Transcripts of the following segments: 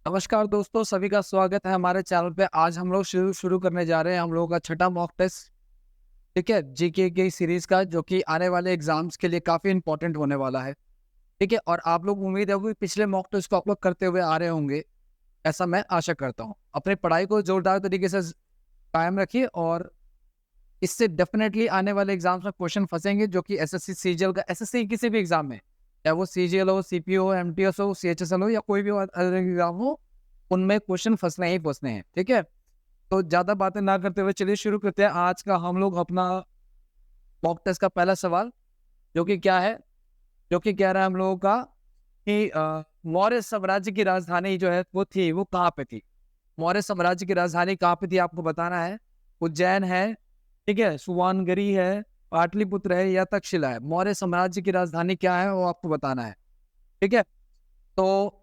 नमस्कार दोस्तों, सभी का स्वागत है हमारे चैनल पे। आज हम लोग शुरू शुरू करने जा रहे हैं हम लोगों का छठा मॉक टेस्ट। ठीक है, जीके की सीरीज का, जो कि आने वाले एग्जाम्स के लिए काफी इंपॉर्टेंट होने वाला है। ठीक है, और आप लोग उम्मीद है कि पिछले मॉक टेस्ट को आप लोग करते हुए आ रहे होंगे, ऐसा मैं आशा करता हूँ। अपनी पढ़ाई को जोरदार तरीके से कायम रखिए और इससे डेफिनेटली आने वाले एग्जाम्स में क्वेश्चन फंसेंगे, जो कि एसएससी सीजीएल का, एसएससी किसी भी एग्जाम में, या वो सीजीएल हो, सीपीओ हो, एमटीएस हो, सीएचएसएल हो, या कोई भी अदर एग्जाम हो, उनमें क्वेश्चन फंसने ही फंसने हैं। ठीक है, तो ज्यादा बातें ना करते हुए चलिए शुरू करते हैं आज का हम लोग अपना मॉक टेस्ट का पहला सवाल, जो कि क्या है, जो कि कह रहा है हम लोगों का कि मौर्य साम्राज्य की राजधानी जो है वो थी, वो कहाँ पे थी। मौर्य साम्राज्य की राजधानी कहाँ पे थी आपको बताना है। उज्जैन है, ठीक है, सुवानगरी है, पाटलिपुत्र है, या तक्षशिला है। मौर्य साम्राज्य की राजधानी क्या है वो आपको बताना है। ठीक है, तो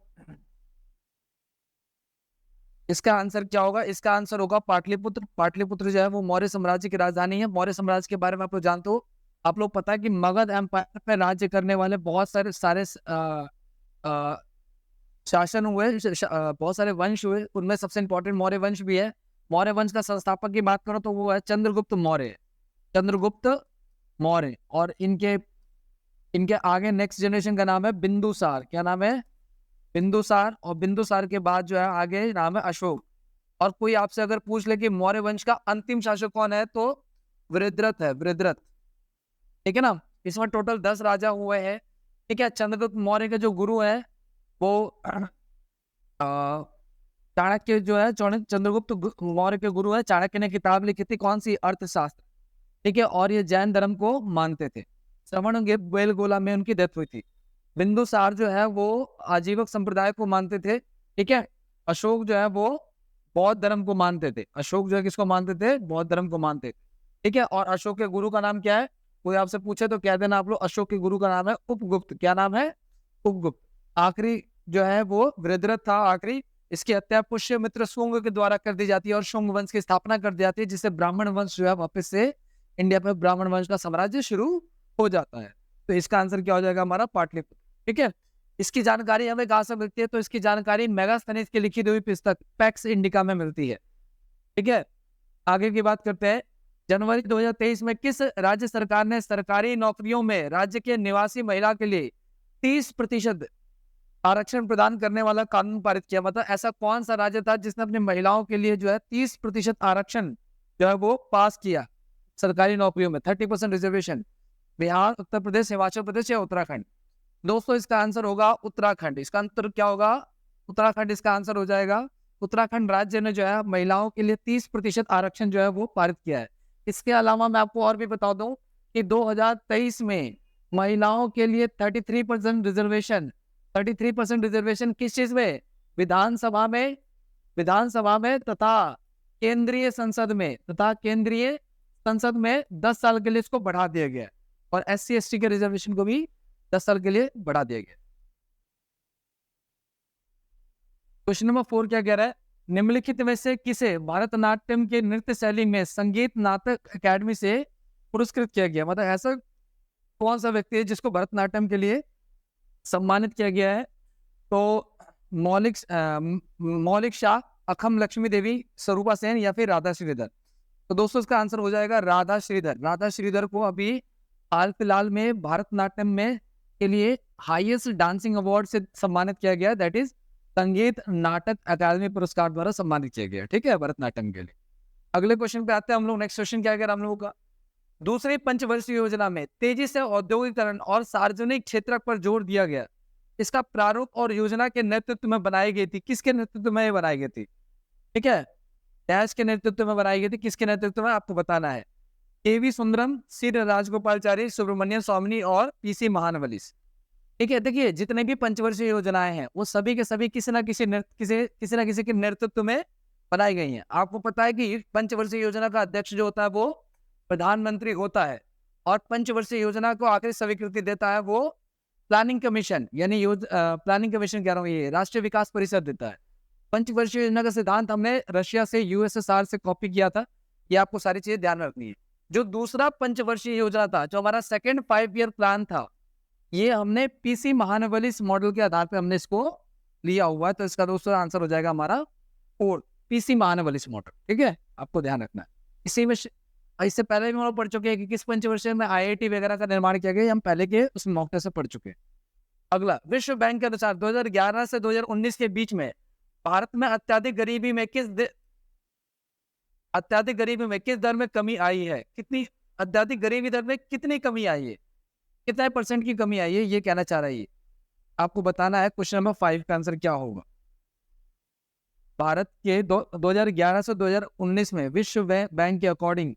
इसका आंसर क्या होगा? इसका आंसर होगा पाटलिपुत्र। पाटलिपुत्र जो है वो मौर्य साम्राज्य की राजधानी है। मौर्य साम्राज्य के बारे में आप लोग जानते हो, आप लोग पता है कि मगध एम्पायर पे राज्य करने वाले बहुत सारे सारे अ, शासन हुए, बहुत सारे वंश हुए। उनमें सबसे इंपॉर्टेंट मौर्य वंश भी है। मौर्य वंश का संस्थापक की बात करो तो वो है चंद्रगुप्त मौर्य। चंद्रगुप्त मौर्य। और इनके इनके आगे नेक्स्ट जनरेशन का नाम है बिंदुसार। क्या नाम है? बिंदुसार। और बिंदुसार के बाद जो है आगे नाम है अशोक। और कोई आपसे अगर पूछ ले कि मौर्य वंश का अंतिम शासक कौन है, तो वृद्धरथ है, वृद्धरथ। ठीक है ना। इसमें टोटल 10 राजा हुए हैं। ठीक है, चंद्रगुप्त मौर्य के जो गुरु है वो चाणक्य जो है, चंद्रगुप्त मौर्य के गुरु है। चाणक्य ने किताब लिखी थी, कौन सी? अर्थशास्त्र। ठीक है, और ये जैन धर्म को मानते थे। श्रवण बेलगोला में उनकी डेथ हुई थी। बिंदुसार जो है वो आजीवक संप्रदाय को मानते थे। ठीक है, अशोक जो है वो बौद्ध धर्म को मानते थे। अशोक जो है किसको मानते थे? बौद्ध धर्म को मानते थे। ठीक है, और अशोक के गुरु का नाम क्या है? कोई आपसे पूछे तो कह देना आप लोग, अशोक के गुरु का नाम है उपगुप्त। क्या नाम है? उपगुप्त। आखिरी जो है वो वृद्धरथ था, आखिरी। इसकी हत्या पुष्यमित्र शुंग के द्वारा कर दी जाती है और शुंग वंश की स्थापना कर दी जाती है, जिससे ब्राह्मण वंश जो है वापस से इंडिया में ब्राह्मण वंश का साम्राज्य शुरू हो जाता है। तो इसका आंसर क्या हो जाएगा हमारा? पाटलिपुत्र। ठीक है, इसकी जानकारी हमें कहां से मिलती है? तो इसकी जानकारी मेगास्थनीज की लिखी हुई पुस्तक पैक्स इंडिका में मिलती है। ठीक है, आगे की बात करते हैं। जनवरी 2023 में किस राज्य सरकार ने सरकारी नौकरियों में राज्य के निवासी महिला के लिए 30% आरक्षण प्रदान करने वाला कानून पारित किया? मतलब ऐसा कौन सा राज्य था जिसने अपनी महिलाओं के लिए जो है 30% आरक्षण जो है वो पास किया सरकारी नौकरियों में? 30% रिजर्वेशन। बिहार, उत्तर प्रदेश, हिमाचल प्रदेश या उत्तराखंड? दोस्तों इसका आंसर होगा उत्तराखंड। इसका आंसर क्या होगा? उत्तराखंड इसका आंसर हो जाएगा। उत्तराखंड राज्य ने जो है महिलाओं के लिए 30% आरक्षण जो है वो पारित किया है। इसके अलावा मैं आपको और भी बता दूं कि 2023 में महिलाओं के लिए 33% रिजर्वेशन, 33% रिजर्वेशन किस चीज में? विधानसभा में, विधानसभा में तथा केंद्रीय संसद में, तथा केंद्रीय संसद में 10 साल के लिए इसको बढ़ा दिया गया। और SC ST के रिजर्वेशन को भी 10 साल के लिए बढ़ा दिया गया। क्वेश्चन नंबर 4 क्या कह रहा है? निम्नलिखित में से किसे भारतनाट्यम के नृत्य शैली में संगीत नाटक अकादमी से पुरस्कृत किया गया? मतलब ऐसा कौन सा व्यक्ति है जिसको भरतनाट्यम के लिए सम्मानित किया गया है? तो मौलिक शाह, अखम लक्ष्मी देवी, स्वरूपा सेन, या फिर राधा श्रीधर? तो दोस्तों इसका आंसर हो जाएगा राधा श्रीधर। राधा श्रीधर को अभी हाल फिलहाल में भारतनाट्यम में के लिए हाईएस्ट डांसिंग अवार्ड से सम्मानित किया गया, दैट इज संगीत नाटक अकादमी पुरस्कार द्वारा सम्मानित किया गया। ठीक है, भरतनाट्यम के लिए। अगले क्वेश्चन पे आते हैं हम लोग। नेक्स्ट क्वेश्चन क्या कह हम लोगों का? दूसरी पंचवर्षीय योजना में तेजी से औद्योगिकरण और सार्वजनिक क्षेत्र पर जोर दिया गया। इसका प्रारूप और योजना के नेतृत्व में बनाई गई थी। किसके नेतृत्व में बनाई गई थी? ठीक है, डैश के नेतृत्व में बनाई गई थी। किसके नेतृत्व में आपको बताना है। KV सुंदरम, सी राजगोपालचारी, सुब्रमण्यम स्वामी और PC महानवलिस। ठीक है, देखिए जितने भी पंचवर्षीय योजनाएं हैं वो सभी के सभी किसी ना किसी के नेतृत्व में बनाई गई हैं। आपको पता है कि पंचवर्षीय योजना का अध्यक्ष जो होता है वो प्रधानमंत्री होता है, और पंचवर्षीय योजना को आखिरी स्वीकृति देता है वो प्लानिंग कमीशन, यानी प्लानिंग कमीशन कह रहा हूँ, ये राष्ट्रीय विकास परिषद देता है। पंचवर्षीय योजना का सिद्धांत हमने रशिया से, USSR से कॉपी किया था। ये आपको सारी चीजें ध्यान में रखनी है। जो दूसरा पंचवर्षीय योजना था, जो हमारा सेकेंड 5 ईयर प्लान था, ये हमने PC महानवलिस मॉडल के आधार पर हमने इसको लिया हुआ है, तो इसका दोस्तों आंसर हो जाएगा हमारा 4, पीसी महानवलिस मोटर। ठीक है, आपको ध्यान रखना है। इसी में इससे पहले भी हम लोग पढ़ चुके हैं कि किस पंचवर्षीय में आईआईटी वगैरह का निर्माण किया गया, हम पहले के उस मॉक टेस्ट से पढ़ चुके हैं। अगला, विश्व बैंक के अनुसार 2011 से 2019 के बीच में भारत में अत्यधिक गरीबी में किस दर में कमी आई है? कितनी अत्यधिक गरीबी दर में कितनी कमी आई है, कितने % की कमी आई है, ये कहना चाह रहा है। आपको बताना है क्वेश्चन नंबर 5 का आंसर क्या होगा। भारत के 2011 से 2019 में विश्व बैंक के अकॉर्डिंग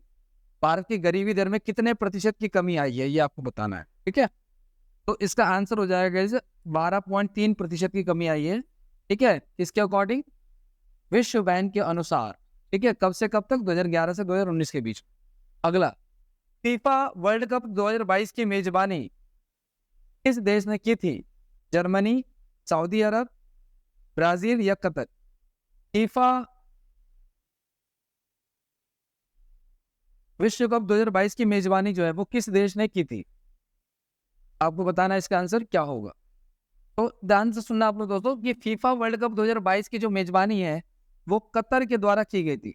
भारत की गरीबी दर में कितने % की कमी आई है, ये आपको बताना है। ठीक है, तो इसका आंसर हो जाएगा 12.3% की कमी आई है। ठीक है, इसके अकॉर्डिंग विश्व बैंक के अनुसार। ठीक है, कब से कब तक? 2011 से 2019 के बीच। अगला, फीफा वर्ल्ड कप 2022 की मेजबानी किस देश ने की थी? जर्मनी, सऊदी अरब, ब्राजील या कतर? फीफा विश्व कप 2022 की मेजबानी जो है वो किस देश ने की थी? आपको बताना है इसका आंसर क्या होगा। तो ध्यान से सुनना आप लोग दोस्तों कि फीफा वर्ल्ड कप 2022 की जो मेजबानी है वो कतर के द्वारा की गई थी।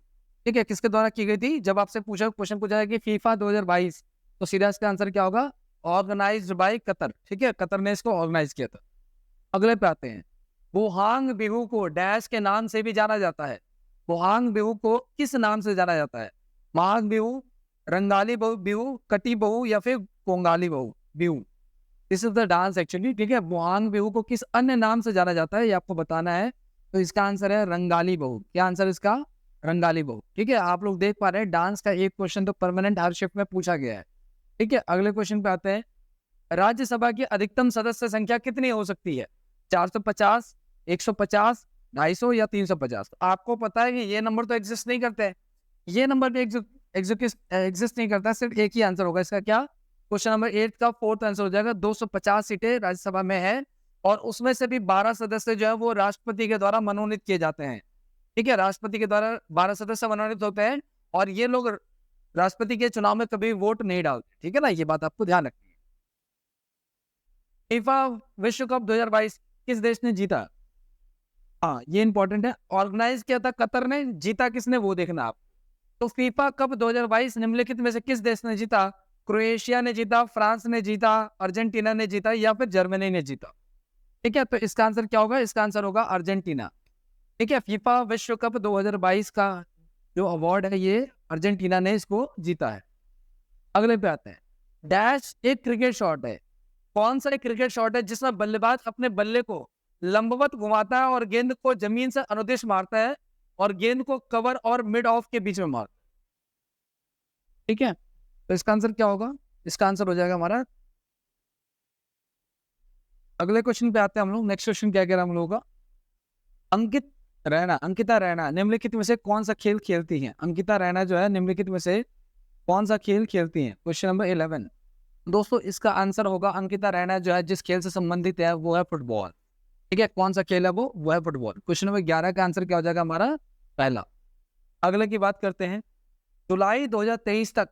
ठीक है, किसके द्वारा की गई थी? जब आपसे क्वेश्चन पूछा है कि फीफा 2022, तो सीधा इसका आंसर क्या होगा? Organised by Qatar. ठीक है, कतर ने इसको ऑर्गेनाइज किया था। अगले पे आते हैं, बोहांग बिहू को डैश के नाम से भी जाना जाता है। बोहांग बिहू को किस नाम से जाना जाता है? माघ बिहू, रंगाली बिहू, कटी बहू या फिर Kongali Bihu? This is the dance actually. ठीक है, बोहांग बिहू को किस अन्य नाम से जाना जाता है, ये आपको बताना है। तो इसका आंसर है रंगाली बहू। क्या आंसर इसका? रंगाली बहू। ठीक है, आप लोग देख पा रहे हैं डांस का एक क्वेश्चन तो परमानेंट हर शिफ्ट में पूछा गया है। ठीक है, अगले क्वेश्चन पे आते हैं, राज्यसभा की अधिकतम सदस्य संख्या कितनी हो सकती है? 450, 150, 250 या 350? आपको पता है कि ये नंबर तो एग्जिस्ट नहीं करते हैं, ये नंबर भी एग्जिस्ट नहीं करता, सिर्फ एक ही आंसर होगा इसका। क्या? क्वेश्चन नंबर 8 का 4th आंसर हो जाएगा। 250 सीटें राज्यसभा में है और उसमें से भी 12 सदस्य जो है वो राष्ट्रपति के द्वारा मनोनीत किए जाते हैं। ठीक है, राष्ट्रपति के द्वारा 12 सदस्य मनोनीत होते हैं और ये लोग राष्ट्रपति के चुनाव में कभी वोट नहीं डालते। ठीक है ना, ये बात आपको ध्यान रखनी है। फीफा विश्व कप 2022 किस देश ने जीता? हाँ, ये इंपॉर्टेंट है। ऑर्गेनाइज किया था कतर ने, जीता किसने वो देखना आप। तो फीफा कप 2022 निम्नलिखित में से किस देश ने जीता? क्रोएशिया ने जीता, फ्रांस ने जीता, अर्जेंटीना ने जीता या फिर जर्मनी ने जीता? ठीक है, तो इसका आंसर क्या होगा? इसका आंसर होगा अर्जेंटीना। ठीक है, फीफा विश्व कप 2022 का जो अवार्ड है ये अर्जेंटीना ने इसको जीता है। अगले पे आते हैं, डैश एक क्रिकेट शॉट है। कौन सा एक क्रिकेट शॉट है जिसमें बल्लेबाज अपने बल्ले को लंबवत घुमाता है और गेंद को जमीन से अनुदिश मारता है और गेंद को कवर और मिड ऑफ के बीच में मारता है? ठीक है, तो इसका आंसर क्या होगा? इसका आंसर हो जाएगा हमारा। अगले क्वेश्चन पे आते हैं हम लोग। नेक्स्ट क्वेश्चन क्या कह रहा है हम लोगों का? अंकिता रैना निम्नलिखित में से कौन सा खेल खेलती हैं? अंकिता रैना जो है निम्नलिखित में से कौन सा खेल खेलती हैं? क्वेश्चन नंबर 11 दोस्तों, इसका आंसर होगा अंकिता रैना जो है जिस खेल से संबंधित है वो है फुटबॉल। ठीक है, कौन सा खेल है वो है फुटबॉल। क्वेश्चन नंबर 11 का आंसर क्या हो जाएगा हमारा? पहला। अगले की बात करते हैं, जुलाई 2023 तक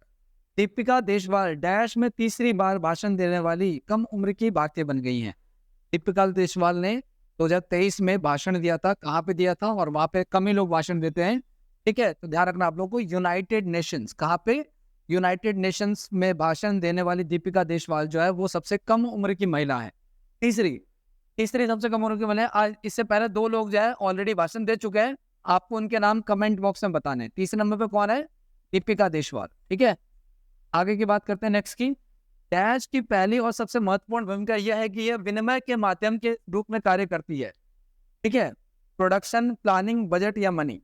दीपिका देशवाल डैश में तीसरी बार भाषण देने वाली कम उम्र की भारतीय बन गई हैं। दीपिका देशवाल ने 2023 में भाषण दिया था। कहाँ पे दिया था? और वहां पे कम ही लोग भाषण देते हैं। ठीक है, तो ध्यान रखना आप लोगों को। यूनाइटेड नेशंस, कहाँ पे? यूनाइटेड नेशंस में भाषण देने वाली दीपिका देशवाल जो है वो सबसे कम उम्र की महिला है। तीसरी सबसे कम उम्र की महिला है। आज इससे पहले 2 लोग जो है ऑलरेडी भाषण दे चुके हैं, आपको उनके नाम कमेंट बॉक्स में बताने हैं। तीसरे नंबर पे कौन है? दीपिका देशवाल। ठीक है, आगे की बात करते हैं नेक्स्ट की। डैश की पहली और सबसे महत्वपूर्ण भूमिका यह है कि यह विनिमय के माध्यम के रूप में कार्य करती है। ठीक है, प्रोडक्शन, प्लानिंग, बजट या मनी?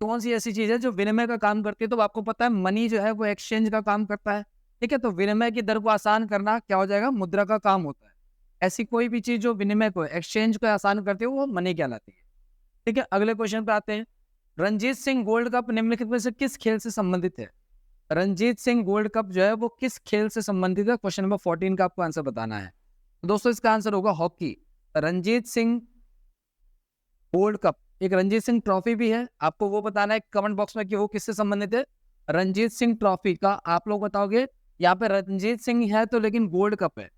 कौन सी ऐसी चीज है जो विनिमय का काम करती है? तो आपको पता है मनी जो है वो एक्सचेंज का काम करता है। ठीक है, तो विनिमय की दर को आसान करना क्या हो जाएगा? मुद्रा का काम होता है। ऐसी कोई भी चीज जो विनिमय को, एक्सचेंज को आसान करती है वो मनी कहलाती है। ठीक है, अगले क्वेश्चन पे आते हैं, रणजीत सिंह गोल्ड कप निम्नलिखित में से किस खेल से संबंधित है? रणजीत सिंह गोल्ड कप जो है वो किस खेल से संबंधित है? क्वेश्चन नंबर 14 का आपको आंसर बताना है। तो दोस्तों इसका आंसर होगा hockey. Ranjit Singh gold cup एक रणजीत सिंह ट्रॉफी भी है, आपको वो बताना है कमेंट बॉक्स में कि वो किससे संबंधित है। रणजीत सिंह ट्रॉफी का आप लोग बताओगे। यहाँ पे रणजीत सिंह है तो लेकिन गोल्ड कप है।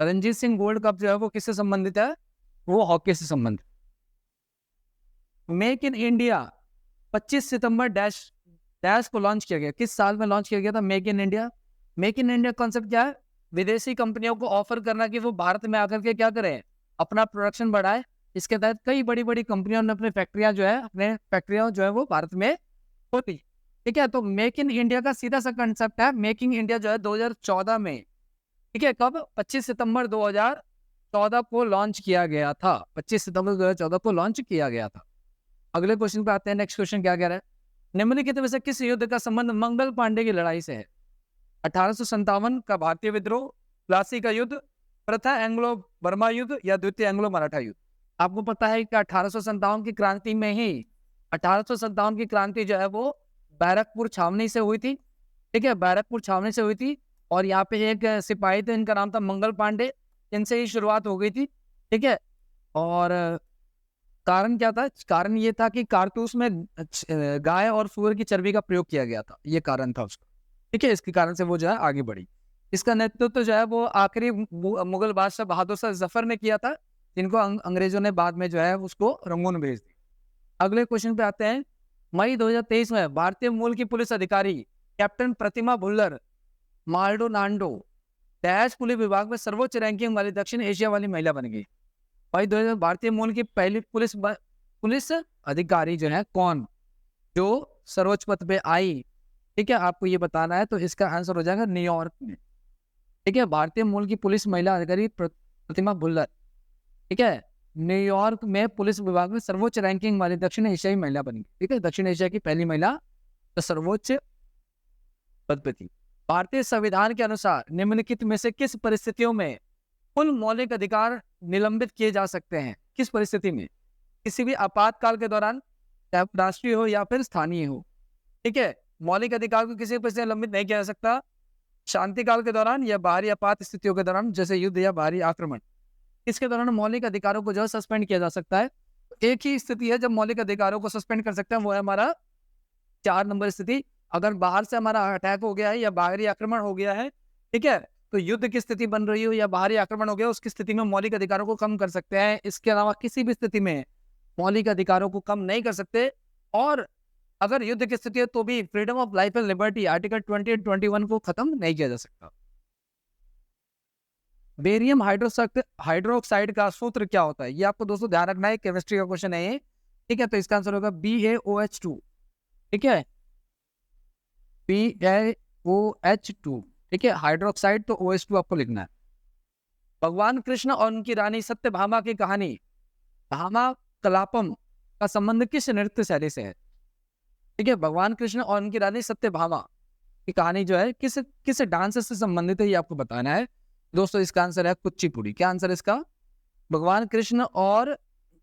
रणजीत सिंह गोल्ड कप जो है वो किससे संबंधित है? वो हॉकी से संबंधित। Make in India 25 September dash dash को लॉन्च किया गया। किस साल में लॉन्च किया गया था make in India? Make in India concept क्या है? विदेशी कंपनियों को ऑफर करना कि वो भारत में आकर के क्या करें, अपना प्रोडक्शन बढ़ाए। इसके तहत कई बड़ी बड़ी कंपनियों ने अपनी फैक्ट्रियां जो है वो भारत में होती। ठीक है, तो मेक इन इंडिया का सीधा सा कंसेप्ट है। मेकिंग इंडिया जो है 2014 में, ठीक है, कब? 25 सितंबर 2014 को लॉन्च किया गया था। 25 सितंबर 2014 को लॉन्च किया गया था। अगले क्वेश्चन पे आते हैं। नेक्स्ट क्वेश्चन क्या कह रहा है? निम्नलिखित में से किस युद्ध का संबंध मंगल पांडे की लड़ाई से है? 1857 का भारतीय विद्रोह, प्लासी का युद्ध, प्रथम एंग्लो बर्मा युद्ध या द्वितीय एंग्लो मराठा युद्ध? आपको पता है कि 1857 की क्रांति में ही 1857 की क्रांति जो है वो बैरकपुर छावनी से हुई थी। ठीक है, बैरकपुर छावनी से हुई थी। और यहाँ पे एक सिपाही थे, इनका नाम था मंगल पांडे। इनसे ही शुरुआत हो गई थी। ठीक है, और कारण क्या था? कारण ये था कि कारतूस में गाय और सूअर की चर्बी का प्रयोग किया गया था, ये कारण था उसका। ठीक है, इसके कारण से वो जो है आगे बढ़ी। इसका नेतृत्व जो है वो आखिरी मुगल बादशाह बहादुर शाह जफर ने किया था, जिनको अंग्रेजों ने बाद में जो है उसको रंगून भेज दी। अगले क्वेश्चन पे आते हैं। मई 2023 में भारतीय मूल की पुलिस अधिकारी कैप्टन प्रतिमा भुल्लर माल्डोनाडो डैश पुलिस विभाग में सर्वोच्च रैंकिंग वाली दक्षिण एशिया वाली महिला बन गई। भाई 2000 भारतीय मूल की पहली पुलिस अधिकारी जो है कौन, जो सर्वोच्च पद पे आई? ठीक है, आपको ये बताना है, तो इसका आंसर हो जाएगा न्यूयॉर्क में। ठीक है, भारतीय मूल की पुलिस महिला अधिकारी प्रतिमा भुल्लर, ठीक है, न्यूयॉर्क में पुलिस विभाग में सर्वोच्च रैंकिंग वाली दक्षिण एशियाई महिला बनी। ठीक है, दक्षिण एशिया की पहली महिला तो सर्वोच्च पद पे थी। भारतीय संविधान के अनुसार निम्नलिखित में से किस परिस्थितियों में कुल मौलिक अधिकार निलंबित किए जा सकते हैं? किस परिस्थिति में? किसी भी आपातकाल के दौरान, चाहे राष्ट्रीय हो या फिर स्थानीय हो। ठीक है, मौलिक अधिकार को किसी परिस्थिति में निलंबित नहीं किया जा सकता। शांति काल के दौरान या बाहरी आपात स्थितियों के दौरान, जैसे युद्ध या बाहरी आक्रमण, इसके दौरान मौलिक अधिकारों को जो है सस्पेंड किया जा सकता है। एक ही स्थिति है जब मौलिक अधिकारों को सस्पेंड कर सकते हैं, वो है हमारा 4 नंबर स्थिति। अगर बाहर से हमारा अटैक हो गया है या बाहरी आक्रमण हो गया है, ठीक है, तो युद्ध की स्थिति बन रही हो या बाहरी आक्रमण हो गया, उसकी स्थिति में मौलिक अधिकारों को कम कर सकते हैं। इसके अलावा किसी भी स्थिति में मौलिक अधिकारों को कम नहीं कर सकते। और अगर युद्ध की स्थिति है तो भी freedom of life and liberty article 20 और 21 को खत्म नहीं किया जा सकता। बेरियम हाइड्रोक्साइड का सूत्र क्या होता है? ये आपको दोस्तों ध्यान रखना है, केमिस्ट्री का क्वेश्चन है ये। ठीक है, तो इसका आंसर होगा BaOH2। ठीक है, BaOH2। ठीक है, हाइड्रोक्साइड तो OH2 आपको लिखना है। भगवान कृष्ण और उनकी रानी सत्यभामा की कहानी भामा कलापम का संबंध किस नृत्य शैली से है? ठीक है, भगवान कृष्ण और उनकी रानी सत्यभामा की कहानी जो है किस डांस से संबंधित है, ये आपको बताना है दोस्तों। इसका आंसर है कुचिपुड़ी। क्या आंसर है इसका? भगवान कृष्ण और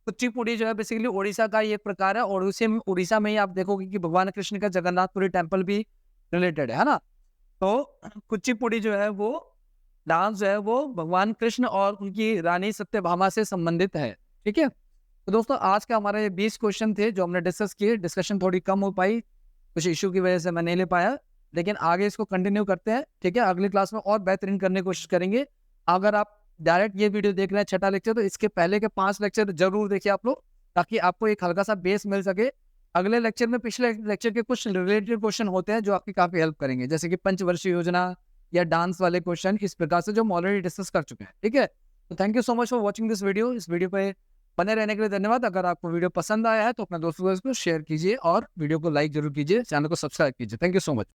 कुचिपुड़ी जो है बेसिकली उड़ीसा का ये एक प्रकार है, और उड़ीसा में ही आप देखोगे कि भगवान कृष्ण का जगन्नाथपुरी टेम्पल भी रिलेटेड है ना। तो कुचिपुड़ी जो है वो डांस जो है वो भगवान कृष्ण और उनकी रानी सत्यभामा से संबंधित है। ठीक है, तो दोस्तों आज का हमारे 20 क्वेश्चन थे जो हमने डिस्कस किए। डिस्कशन थोड़ी कम हो पाई, कुछ इश्यू की वजह से मैं नहीं ले पाया, लेकिन आगे इसको कंटिन्यू करते हैं। ठीक है, अगली क्लास में और बेहतरीन करने की कोशिश करेंगे। अगर आप डायरेक्ट ये वीडियो देख रहे हैं 6ठा लेक्चर, तो इसके पहले के 5 लेक्चर जरूर देखिए आप लोग, ताकि आपको एक हल्का सा बेस मिल सके। अगले लेक्चर में पिछले लेक्चर के कुछ रिलेटेड क्वेश्चन होते हैं जो आपकी काफी हेल्प करेंगे, जैसे कि पंचवर्षीय योजना या डांस वाले क्वेश्चन, इस प्रकार से जो हम ऑलरेडी डिस्कस कर चुके हैं। ठीक है, तो thank you so much for watching this video. इस वीडियो पे बने रहने के लिए धन्यवाद। अगर आपको वीडियो पसंद आया है तो अपने दोस्तों को इसको शेयर कीजिए और वीडियो को लाइक जरूर कीजिए, चैनल को सब्सक्राइब कीजिए। Thank you so much.